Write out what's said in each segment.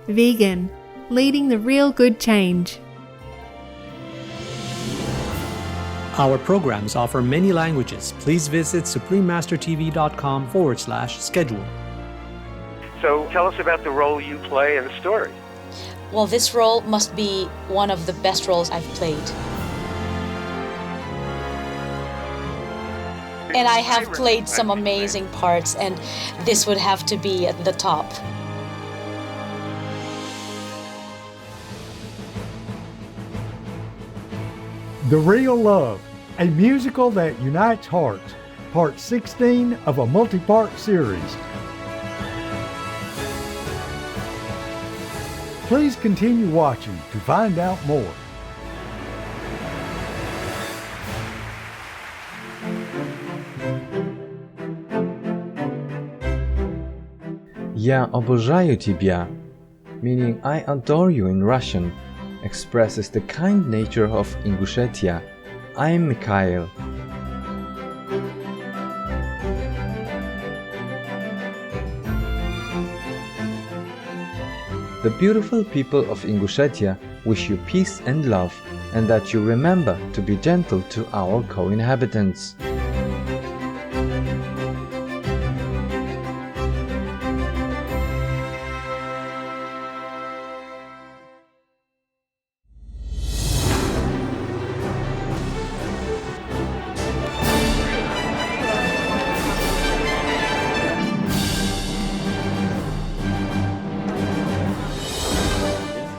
Vegan, leading the real good change. Our programs offer many languages. Please visit suprememastertv.com/schedule. So tell us about the role you play in the story. Well, this role must be one of the best roles I've played. And I have played some amazing parts, and this would have to be at the top. The Real Love, a musical that unites hearts, part 16 of a multi-part series. Please continue watching to find out more. Я обожаю тебя, meaning I adore you in Russian, expresses the kind nature of Ingushetia. I'm Mikhail. The beautiful people of Ingushetia wish you peace and love, and that you remember to be gentle to our co-inhabitants.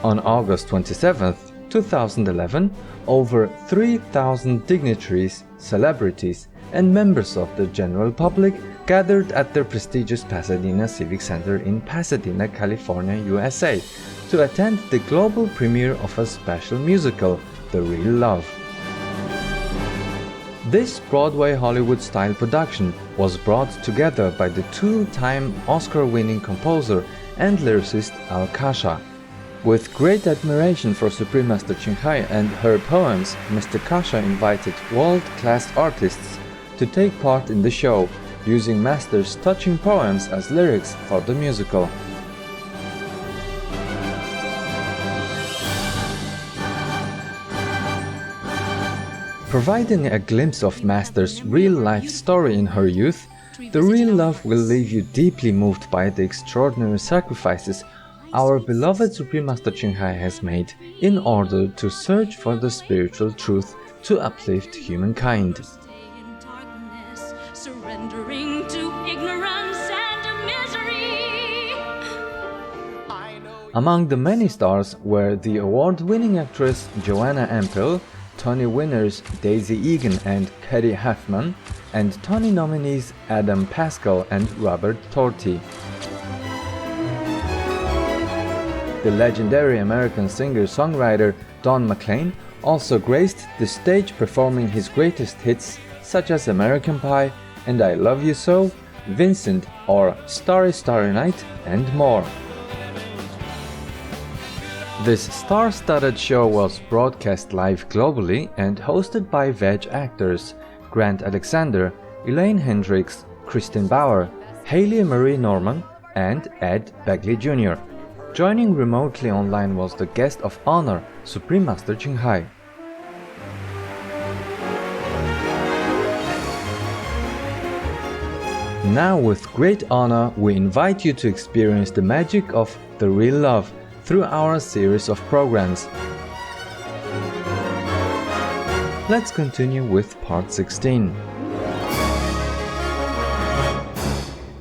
On August 27, 2011, over 3,000 dignitaries, celebrities, and members of the general public gathered at their prestigious Pasadena Civic Center in Pasadena, California, USA, to attend the global premiere of a special musical, The Real Love. This Broadway Hollywood-style production was brought together by the two-time Oscar-winning composer and lyricist Al Kasha. With great admiration for Supreme Master Ching Hai and her poems, Mr. Kasha invited world-class artists to take part in the show, using Master's touching poems as lyrics for the musical. Providing a glimpse of Master's real-life story in her youth, The Real Love will leave you deeply moved by the extraordinary sacrifices our beloved Supreme Master Ching Hai has made in order to search for the spiritual truth to uplift humankind. Among the many stars were the award-winning actress Joanna Ampel, Tony winners Daisy Egan and Katie Huffman, and Tony nominees Adam Pascal and Robert Torti. The legendary American singer-songwriter Don McLean also graced the stage performing his greatest hits such as American Pie and I Love You So, Vincent or Starry Starry Night and more. This star-studded show was broadcast live globally and hosted by veg actors Grant Alexander, Elaine Hendricks, Kristen Bauer, Haley Marie Norman and Ed Begley Jr. Joining remotely online was the guest of honor, Supreme Master Ching Hai. Now with great honor, we invite you to experience the magic of The Real Love through our series of programs. Let's continue with part 16.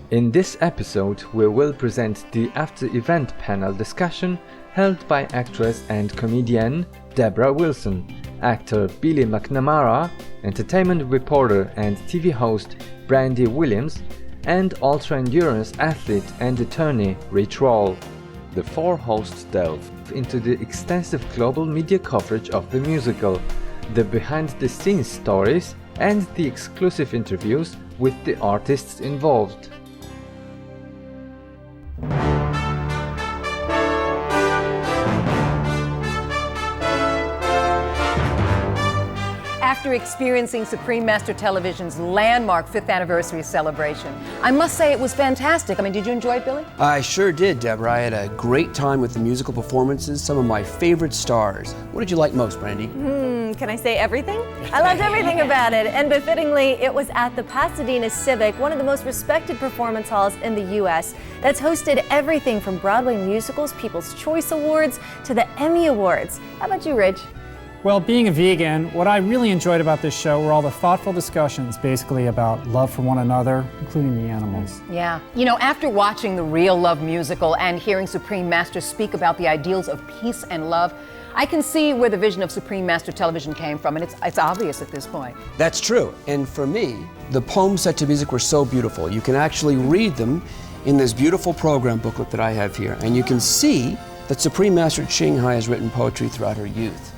In this episode, we will present the after-event panel discussion held by actress and comedian Deborah Wilson, actor Billy McNamara, entertainment reporter and TV host Brandy Williams, and ultra-endurance athlete and attorney Rich Roll. The four hosts delve into the extensive global media coverage of the musical, the behind-the-scenes stories, and the exclusive interviews with the artists involved. after experiencing Supreme Master Television's landmark 5th anniversary celebration. I must say it was fantastic. I mean, did you enjoy it, Billy? I sure did, Deborah. I had a great time with the musical performances, some of my favorite stars. What did you like most, Brandy? Can I say everything? I loved everything about it, and befittingly, it was at the Pasadena Civic, one of the most respected performance halls in the U.S. that's hosted everything from Broadway musicals, People's Choice Awards, to the Emmy Awards. How about you, Rich? Well, being a vegan, what I really enjoyed about this show were all the thoughtful discussions basically about love for one another, including the animals. Yeah. You know, after watching the Real Love musical and hearing Supreme Master speak about the ideals of peace and love, I can see where the vision of Supreme Master Television came from, and it's obvious at this point. That's true. And for me, the poems set to music were so beautiful. You can actually read them in this beautiful program booklet that I have here, and you can see that Supreme Master Ching Hai has written poetry throughout her youth,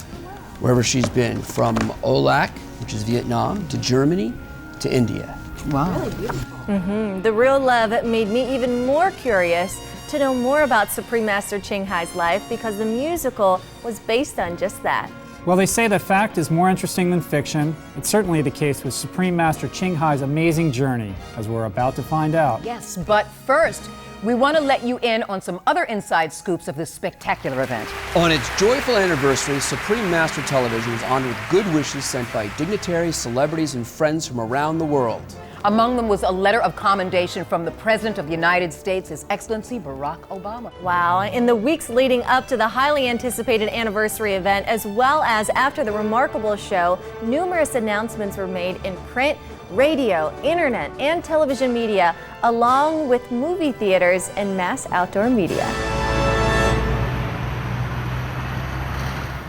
wherever she's been, from Olac, which is Vietnam, to Germany, to India. Wow. Really beautiful. The Real Love made me even more curious to know more about Supreme Master Ching Hai's life because the musical was based on just that. Well, they say that fact is more interesting than fiction. It's certainly the case with Supreme Master Ching Hai's amazing journey, as we're about to find out. Yes, but first, we want to let you in on some other inside scoops of this spectacular event. On its joyful anniversary, Supreme Master Television was honored with good wishes sent by dignitaries, celebrities, and friends from around the world. Among them was a letter of commendation from the President of the United States, His Excellency Barack Obama. Wow. In the weeks leading up to the highly anticipated anniversary event, as well as after the remarkable show, numerous announcements were made in print, radio, internet, and television media, along with movie theaters and mass outdoor media.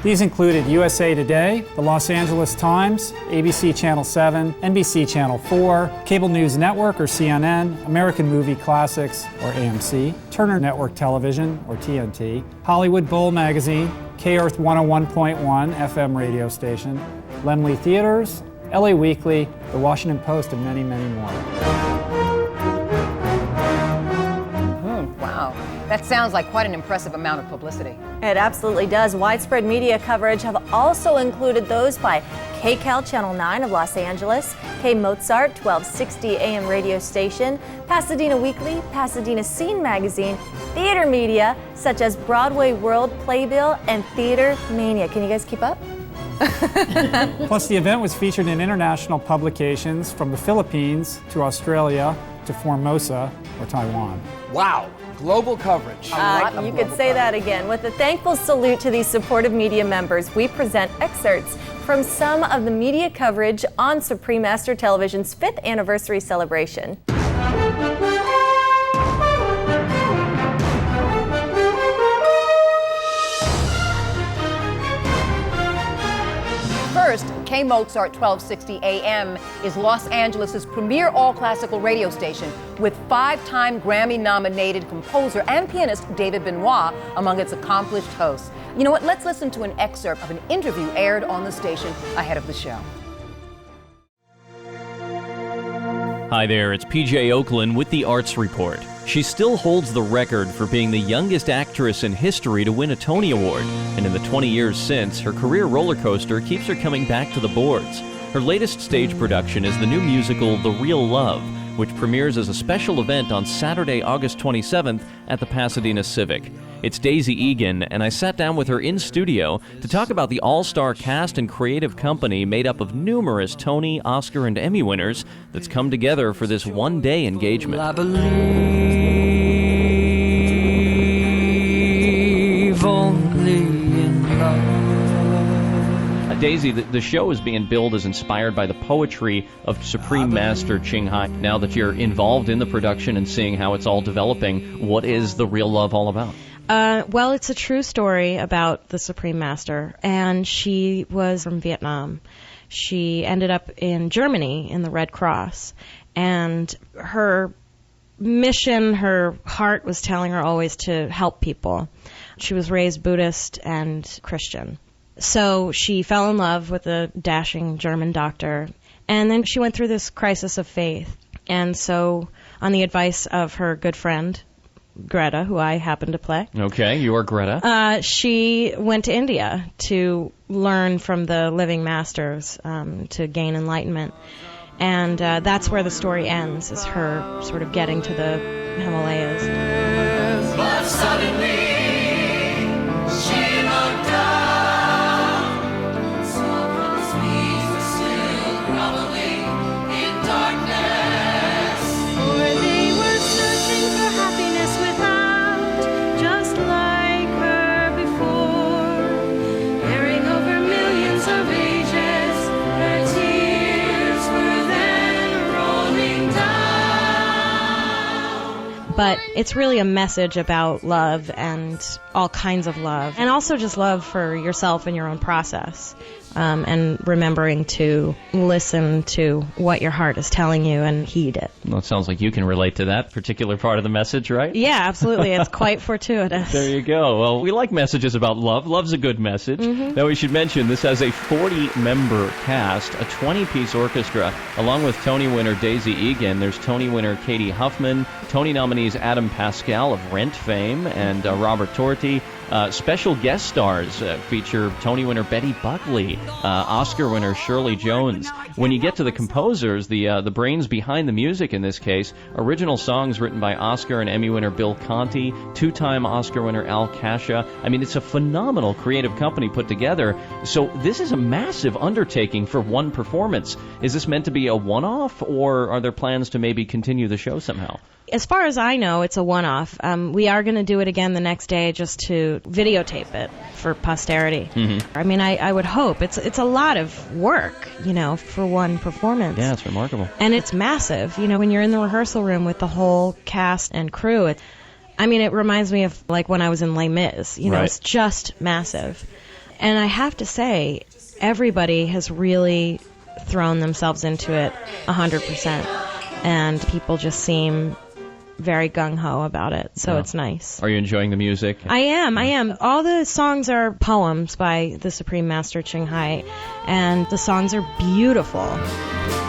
These included USA Today, the Los Angeles Times, ABC Channel 7, NBC Channel 4, Cable News Network or CNN, American Movie Classics or AMC, Turner Network Television or TNT, Hollywood Bowl Magazine, K-Earth 101.1 FM radio station, Laemmle Theaters, LA Weekly, The Washington Post, and many, many more. Wow, that sounds like quite an impressive amount of publicity. It absolutely does. Widespread media coverage have also included those by KCAL Channel 9 of Los Angeles, K-Mozart 1260 AM radio station, Pasadena Weekly, Pasadena Scene Magazine, theater media such as Broadway World, Playbill, and Theater Mania. Can you guys keep up? Plus, the event was featured in international publications from the Philippines to Australia to Formosa or Taiwan. Wow, global coverage. You could say that again. With a thankful salute to these supportive media members, we present excerpts from some of the media coverage on Supreme Master Television's 5th anniversary celebration. First, K-Mozart 1260 AM is Los Angeles' premier all-classical radio station with 5-time Grammy-nominated composer and pianist David Benoit among its accomplished hosts. You know what? Let's listen to an excerpt of an interview aired on the station ahead of the show. Hi there, it's PJ Oakland with the Arts Report. She still holds the record for being the youngest actress in history to win a Tony Award, and in the 20 years since, her career roller coaster keeps her coming back to the boards. Her latest stage production is the new musical The Real Love, which premieres as a special event on Saturday, August 27th at the Pasadena Civic. It's Daisy Egan, and I sat down with her in studio to talk about the all-star cast and creative company made up of numerous Tony, Oscar, and Emmy winners that's come together for this one-day engagement. I believe only in love. Daisy, the show is being billed as inspired by the poetry of Supreme Master Ching Hai. Now that you're involved in the production and seeing how it's all developing, what is The Real Love all about? Well, it's a true story about the Supreme Master, and she was from Vietnam. She ended up in Germany in the Red Cross, and her mission, her heart was telling her always to help people. She was raised Buddhist and Christian. So she fell in love with a dashing German doctor, and then she went through this crisis of faith. And so, on the advice of her good friend, Greta, who I happen to play. Okay, you are Greta. She went to India to learn from the living masters, to gain enlightenment. And that's where the story ends, is her sort of getting to the Himalayas. But suddenly she looked down, saw Brother's knees were still groveling in darkness. For they were searching for happiness without, just like her before, bearing over millions of ages, her tears were then rolling down. But it's really a message about love and all kinds of love, and also just love for yourself and your own process, and remembering to listen to what your heart is telling you and heed it. Well, it sounds like you can relate to that particular part of the message, right? Yeah, absolutely. It's quite fortuitous. There you go. Well, we like messages about love. Love's a good message. Now, we should mention this has a 40-member cast, a 20-piece orchestra, along with Tony winner Daisy Egan. There's Tony winner Katie Huffman, Tony nominees Adam Pascal of Rent fame, and Robert Torti. Special guest stars feature Tony winner Betty Buckley, Oscar winner Shirley Jones. When you get to the composers, the brains behind the music in this case, original songs written by Oscar and Emmy winner Bill Conti, two-time Oscar winner Al Kasha. I mean, it's a phenomenal creative company put together. So this is a massive undertaking for one performance. Is this meant to be a one-off, or are there plans to maybe continue the show somehow? As far as I know, it's a one-off. We are going to do it again the next day just to videotape it for posterity. I mean, I would hope. It's a lot of work, for one performance. Yeah, it's remarkable. And it's massive. When you're in the rehearsal room with the whole cast and crew, it reminds me of like when I was in Les Mis. Right. It's just massive. And I have to say, everybody has really thrown themselves into it 100%. And people just seem very gung-ho about it, so it's nice. Are you enjoying the music? I am. All the songs are poems by the Supreme Master Ching Hai, and the songs are beautiful.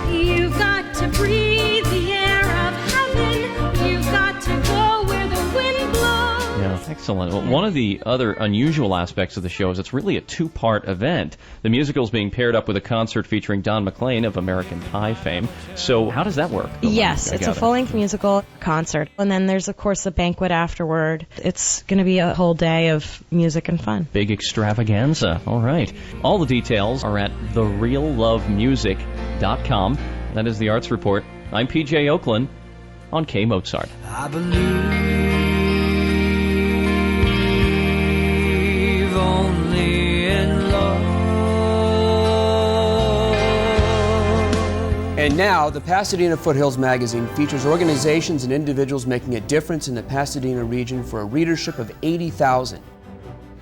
You've got to breathe the air of heaven. You've got to go where the wind blows. Yeah, excellent. Well, one of the other unusual aspects of the show is it's really a two-part event. The musical is being paired up with a concert featuring Don McLean of American Pie fame. So how does that work? Yes, it's a full-length musical concert. And then there's, of course, a banquet afterward. It's going to be a whole day of music and fun. Big extravaganza. All right. All the details are at thereallovemusic.com. That is the Arts Report. I'm PJ Oakland on K Mozart. I believe only in love. And now, the Pasadena Foothills magazine features organizations and individuals making a difference in the Pasadena region for a readership of 80,000.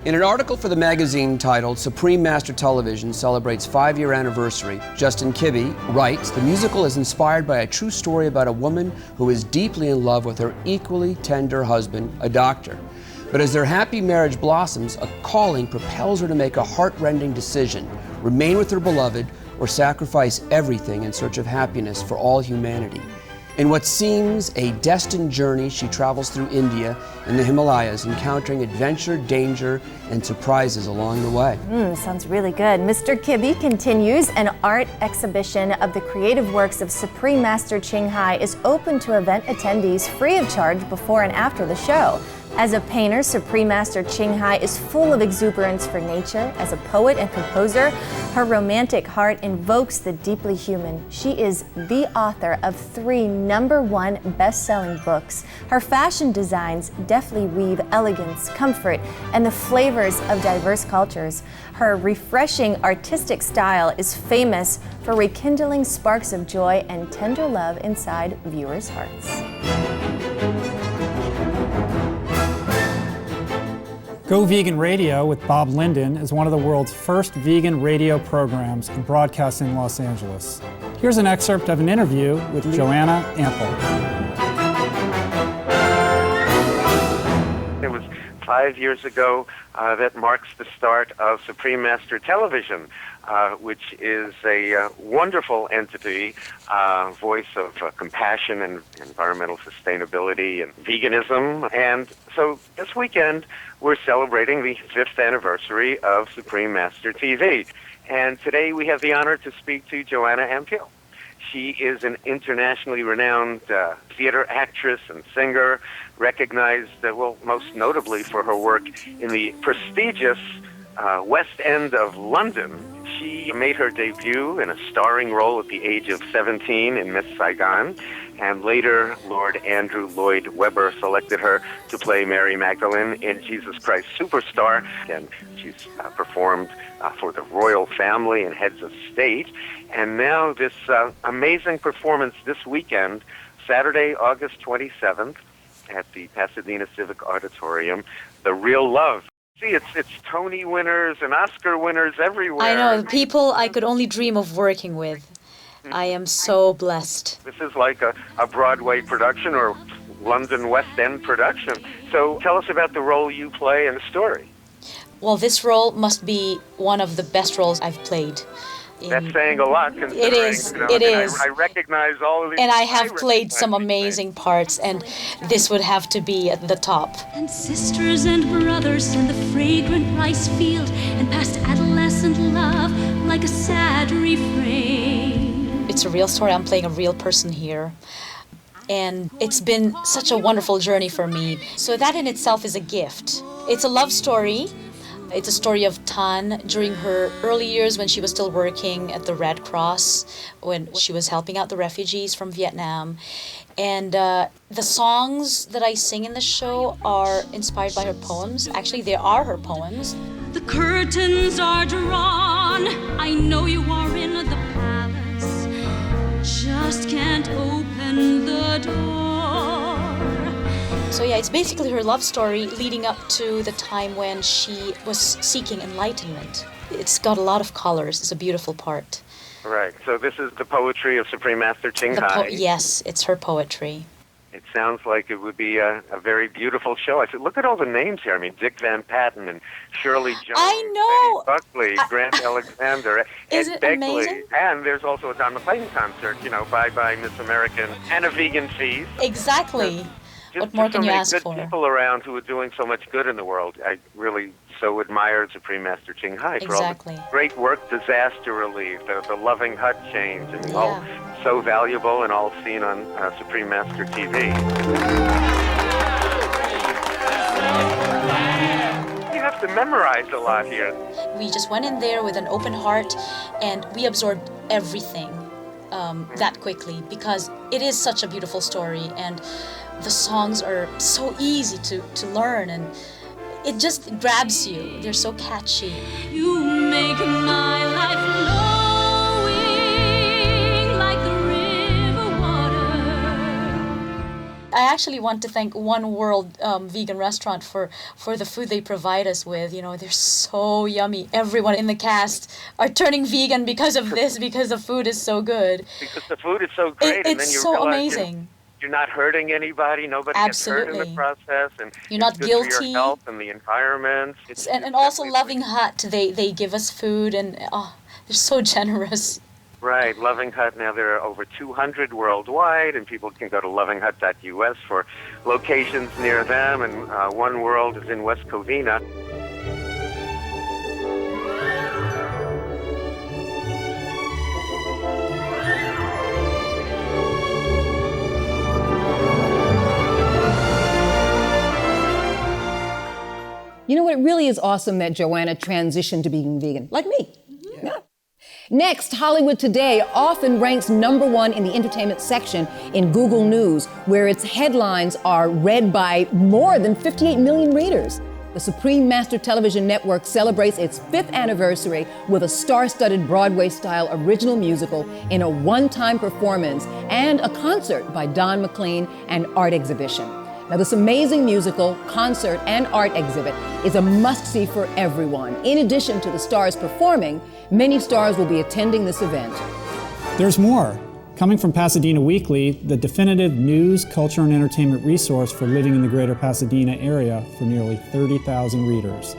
In an article for the magazine titled Supreme Master Television Celebrates 5-Year Anniversary, Justin Kibbe writes, the musical is inspired by a true story about a woman who is deeply in love with her equally tender husband, a doctor. But as their happy marriage blossoms, a calling propels her to make a heart-rending decision, remain with her beloved, or sacrifice everything in search of happiness for all humanity. In what seems a destined journey, she travels through India and the Himalayas, encountering adventure, danger, and surprises along the way. Sounds really good. Mr. Kibbe continues. An art exhibition of the creative works of Supreme Master Ching Hai is open to event attendees free of charge before and after the show. As a painter, Supreme Master Ching Hai is full of exuberance for nature. As a poet and composer, her romantic heart invokes the deeply human. She is the author of 3 #1 best-selling books. Her fashion designs deftly weave elegance, comfort, and the flavors of diverse cultures. Her refreshing artistic style is famous for rekindling sparks of joy and tender love inside viewers' hearts. Go Vegan Radio with Bob Linden is one of the world's first vegan radio programs and broadcasts in Los Angeles. Here's an excerpt of an interview with Joanna Ample. It was 5 years ago that marks the start of Supreme Master Television. which is a wonderful entity, voice of compassion and environmental sustainability and veganism. And so this weekend, we're celebrating the 5th anniversary of Supreme Master TV. And today we have the honor to speak to Joanna Ampil. She is an internationally renowned theater actress and singer, recognized, most notably for her work in the prestigious West End of London. She made her debut in a starring role at the age of 17 in Miss Saigon, and later Lord Andrew Lloyd Webber selected her to play Mary Magdalene in Jesus Christ Superstar, and she's performed for the royal family and heads of state. And now this amazing performance this weekend, Saturday, August 27th, at the Pasadena Civic Auditorium, The Real Love. See, it's Tony winners and Oscar winners everywhere. I know, people I could only dream of working with. I am so blessed. This is like a Broadway production or London West End production. So tell us about the role you play in the story. Well, this role must be one of the best roles I've played. That's saying a lot. It is. It is. I recognize all of these. And I have played some amazing parts, and this would have to be at the top. And sisters and brothers and the fragrant rice field and past adolescent love like a sad refrain. It's a real story. I'm playing a real person here. And it's been such a wonderful journey for me. So that in itself is a gift. It's a love story. It's a story of Tan during her early years when she was still working at the Red Cross, when she was helping out the refugees from Vietnam. And the songs that I sing in the show are inspired by her poems. Actually, they are her poems. The curtains are drawn. I know you are in the palace. Just can't open the door. So yeah, it's basically her love story leading up to the time when she was seeking enlightenment. It's got a lot of colors. It's a beautiful part. Right. So this is the poetry of Supreme Master Ching Hai. Yes, it's her poetry. It sounds like it would be a very beautiful show. I said, look at all the names here. I mean, Dick Van Patten and Shirley Jones, I know. Betty Buckley, Grant Alexander, Isn't Ed it Begley. amazing? And there's also a Don McLean concert, Bye Bye Miss American, and a vegan feast. Exactly. What more can you ask for? Good people around who are doing so much good in the world. I really so admired Supreme Master Ching Hai for all the great work, disaster relief, the loving hut change, and all so valuable and all seen on Supreme Master TV. You have to memorize a lot here. We just went in there with an open heart, and we absorbed everything that quickly because it is such a beautiful story, and the songs are so easy to learn, and it just grabs you. They're so catchy. You make my life flowing like the river water. I actually want to thank One World Vegan Restaurant for the food they provide us with. They're so yummy. Everyone in the cast are turning vegan because of this, because the food is so good. Because the food is so great. It's and then you so realize amazing. You're not hurting anybody. Nobody gets hurt in the process, and you're not good guilty. for your health and the environment. And also Loving Hut, they give us food, and they're so generous. Right, Loving Hut. Now there are over 200 worldwide, and people can go to lovinghut.us for locations near them. And One World is in West Covina. It really is awesome that Joanna transitioned to being vegan, like me. Yeah. Next, Hollywood Today often ranks #1 in the entertainment section in Google News, where its headlines are read by more than 58 million readers. The Supreme Master Television Network celebrates its 5th anniversary with a star-studded Broadway-style original musical in a one-time performance and a concert by Don McLean and art exhibition. Now, this amazing musical, concert, and art exhibit is a must-see for everyone. In addition to the stars performing, many stars will be attending this event. There's more. Coming from Pasadena Weekly, the definitive news, culture, and entertainment resource for living in the greater Pasadena area for nearly 30,000 readers.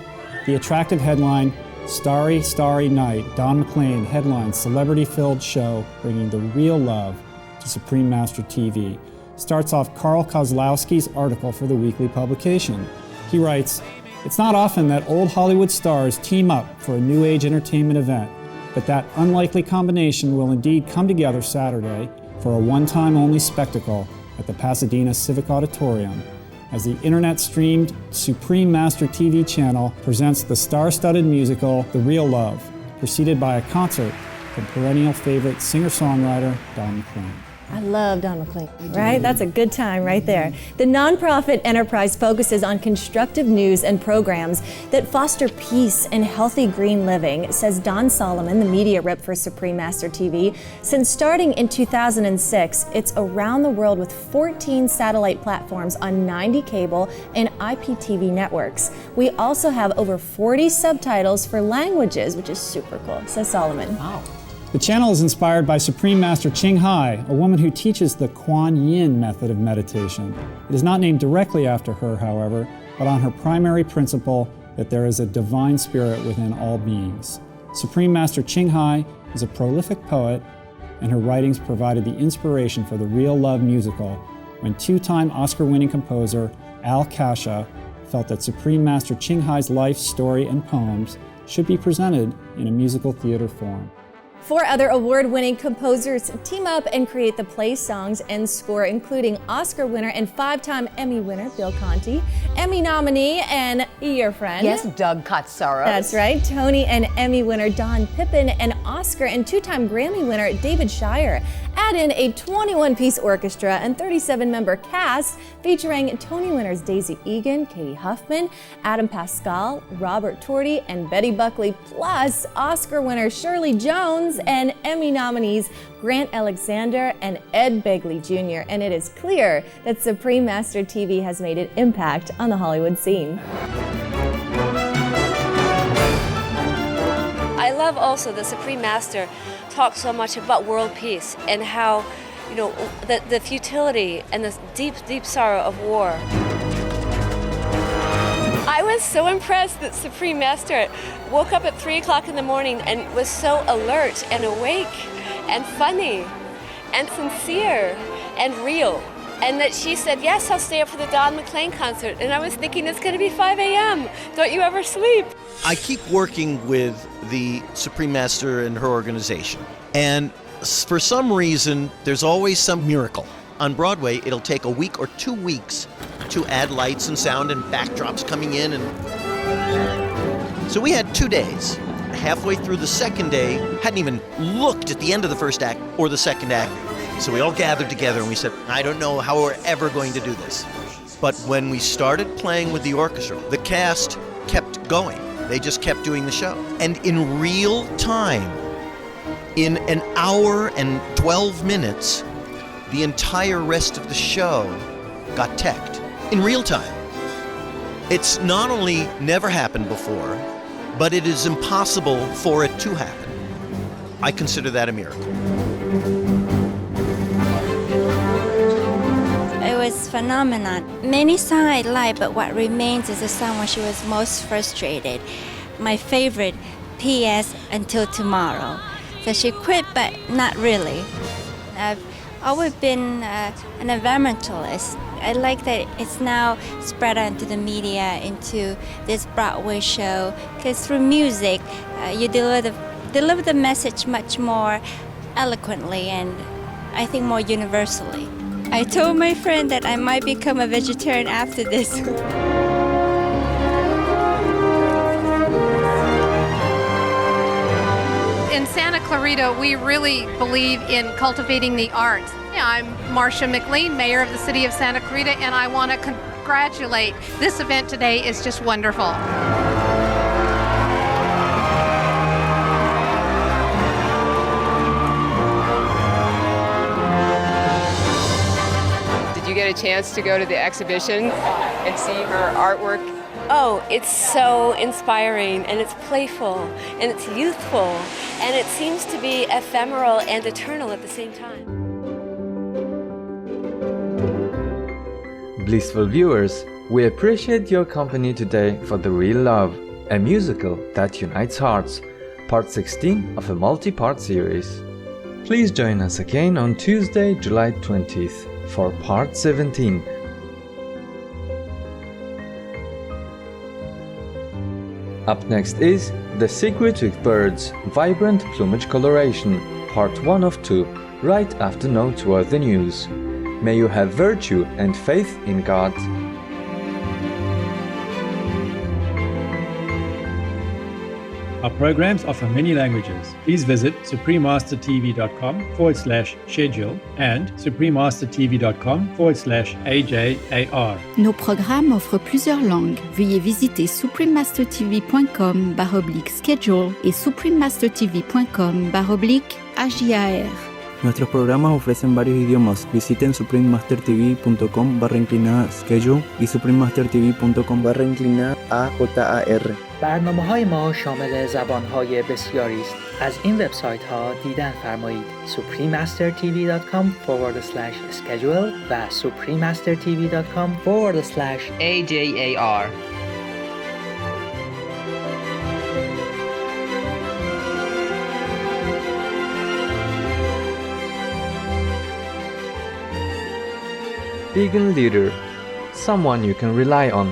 The attractive headline, Starry, Starry Night, Don McLean headlines celebrity-filled show bringing the real love to Supreme Master TV. Starts off Carl Kozlowski's article for the weekly publication. He writes, "It's not often that old Hollywood stars team up for a new age entertainment event, but that unlikely combination will indeed come together Saturday for a one-time only spectacle at the Pasadena Civic Auditorium as the internet-streamed Supreme Master TV channel presents the star-studded musical The Real Love, preceded by a concert from perennial favorite singer-songwriter Don McLean." I love Don McLean, right? That's a good time right there. The nonprofit enterprise focuses on constructive news and programs that foster peace and healthy green living, says Don Solomon, the media rep for Supreme Master TV. Since starting in 2006, it's around the world with 14 satellite platforms on 90 cable and IPTV networks. We also have over 40 subtitles for languages, which is super cool, says Solomon. Wow. The channel is inspired by Supreme Master Ching Hai, a woman who teaches the Kuan Yin method of meditation. It is not named directly after her, however, but on her primary principle that there is a divine spirit within all beings. Supreme Master Ching Hai is a prolific poet, and her writings provided the inspiration for the Real Love musical when two-time Oscar-winning composer Al Kasha felt that Supreme Master Ching Hai's life, story, and poems should be presented in a musical theater form. 4 other award-winning composers team up and create the play, songs, and score, including Oscar winner and 5-time Emmy winner Bill Conti, Emmy nominee and your friend. Yes, Doug Katsaros. That's right, Tony and Emmy winner Don Pippin, and Oscar and 2-time Grammy winner David Shire. Add in a 21-piece orchestra and 37-member cast featuring Tony winners Daisy Egan, Katie Huffman, Adam Pascal, Robert Torti, and Betty Buckley, plus Oscar winner Shirley Jones and Emmy nominees Grant Alexander and Ed Begley Jr. And it is clear that Supreme Master TV has made an impact on the Hollywood scene. I love also the Supreme Master talks so much about world peace and how, you know, the futility and the deep, deep sorrow of war. I was so impressed that Supreme Master woke up at 3 o'clock in the morning and was so alert and awake and funny and sincere and real. And that she said, yes, I'll stay up for the Don McLean concert. And I was thinking, it's going to be 5 a.m. Don't you ever sleep? I keep working with the Supreme Master and her organization. And for some reason, there's always some miracle. On Broadway, it'll take a week or 2 weeks to add lights and sound and backdrops coming in. And so we had 2 days. Halfway through the second day, hadn't even looked at the end of the first act or the second act. So we all gathered together and we said, I don't know how we're ever going to do this. But when we started playing with the orchestra, the cast kept going. They just kept doing the show. And in real time, in an hour and 12 minutes, the entire rest of the show got teched. In real time. It's not only never happened before, but it is impossible for it to happen. I consider that a miracle. It was phenomenal. Many songs I like, but what remains is the song when she was most frustrated. My favorite, P.S. Until Tomorrow. So she quit, but not really. I've always been an environmentalist. I like that it's now spread out into the media, into this Broadway show, because through music, you deliver the message much more eloquently and I think more universally. I told my friend that I might become a vegetarian after this. In Santa Clarita, we really believe in cultivating the arts. Yeah, I'm Marcia McLean, mayor of the city of Santa Clarita, and I want to congratulate. This event today is just wonderful. Did you get a chance to go to the exhibition and see her artwork? Oh, it's so inspiring, and it's playful, and it's youthful, and it seems to be ephemeral and eternal at the same time. Blissful viewers, we appreciate your company today for The Real Love. a musical that unites hearts, part 16 of a multi-part series. Please join us again on Tuesday, July 20th for part 17. Up next is The Secret with Birds, Vibrant Plumage Coloration, part 1 of 2, right after noteworthy news. May you have virtue and faith in God. Our programs offer many languages. Please visit suprememastertv.com/schedule and suprememastertv.com/AJAR. Nos programmes offrent plusieurs langues. Veuillez visiter suprememastertv.com/schedule et suprememastertv.com/AJAR. Nuestros programas ofrecen varios idiomas. Visiten suprememastertv.com/schedule y suprememastertv.com/AJAR. برنامه‌های ما شامل زبان‌های بسیاری است. از این وبسایت‌ها دیدن فرمایید: suprememastertv.com/schedule و suprememastertv.com/AJAR. Vegan leader, someone you can rely on.